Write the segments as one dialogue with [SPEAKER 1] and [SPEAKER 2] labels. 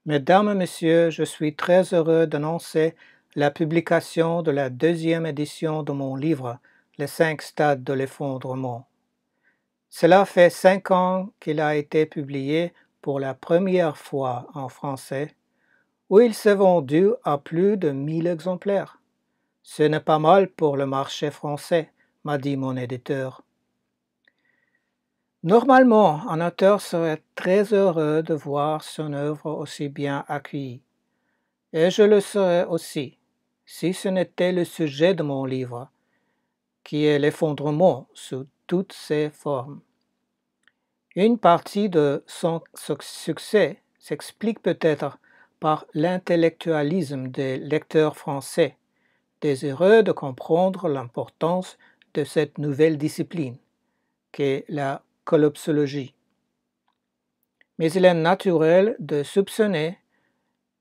[SPEAKER 1] Mesdames et Messieurs, je suis très heureux d'annoncer la publication de la deuxième édition de mon livre Les 5 stades de l'effondrement. Cela fait 5 ans qu'il a été publié pour la première fois en français, où il s'est vendu à plus de 1000 exemplaires. Ce n'est pas mal pour le marché français, m'a dit mon éditeur. Normalement, un auteur serait très heureux de voir son œuvre aussi bien accueillie. Et je le serais aussi, si ce n'était le sujet de mon livre, qui est l'effondrement sous toutes ses formes. Une partie de son succès s'explique peut-être par l'intellectualisme des lecteurs français, désireux de comprendre l'importance de cette nouvelle discipline, qu'est la collapsologie. Mais il est naturel de soupçonner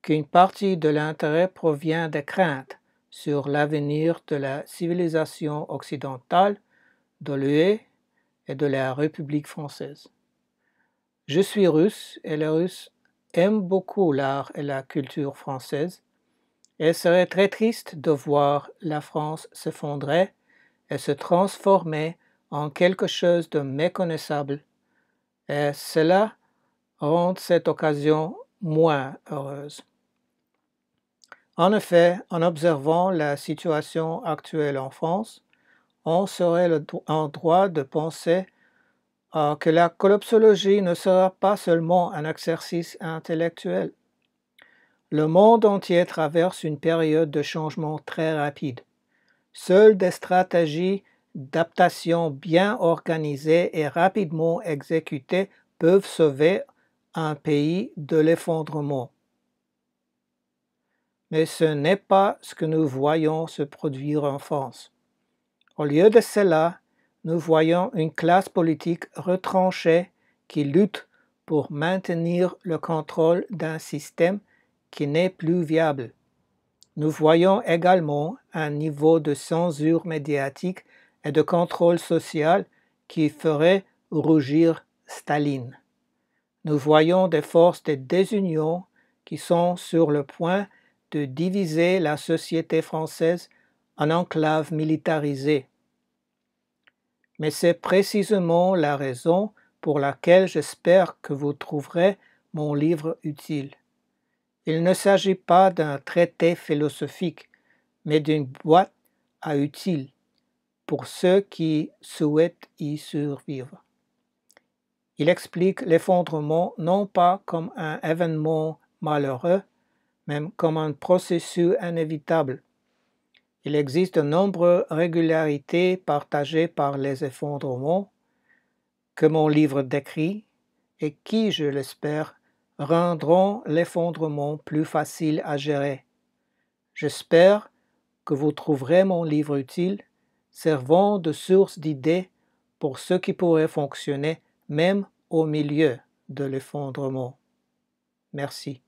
[SPEAKER 1] qu'une partie de l'intérêt provient des craintes sur l'avenir de la civilisation occidentale, de l'UE et de la République française. Je suis russe et les Russes aiment beaucoup l'art et la culture française et serait très triste de voir la France s'effondrer et se transformer en quelque chose de méconnaissable, et cela rend cette occasion moins heureuse. En effet, en observant la situation actuelle en France, on serait en droit de penser que la collapsologie ne sera pas seulement un exercice intellectuel. Le monde entier traverse une période de changement très rapide. Seules des stratégies d'adaptation bien organisées et rapidement exécutées peuvent sauver un pays de l'effondrement. Mais ce n'est pas ce que nous voyons se produire en France. Au lieu de cela, nous voyons une classe politique retranchée qui lutte pour maintenir le contrôle d'un système qui n'est plus viable. Nous voyons également un niveau de censure médiatique et de contrôle social qui ferait rougir Staline. Nous voyons des forces de désunion qui sont sur le point de diviser la société française en enclaves militarisées. Mais c'est précisément la raison pour laquelle j'espère que vous trouverez mon livre utile. Il ne s'agit pas d'un traité philosophique, mais d'une boîte à outils pour ceux qui souhaitent y survivre. Il explique l'effondrement non pas comme un événement malheureux, mais comme un processus inévitable. Il existe de nombreuses régularités partagées par les effondrements que mon livre décrit et qui, je l'espère, rendront l'effondrement plus facile à gérer. J'espère que vous trouverez mon livre utile, servant de source d'idées pour ce qui pourrait fonctionner même au milieu de l'effondrement. Merci.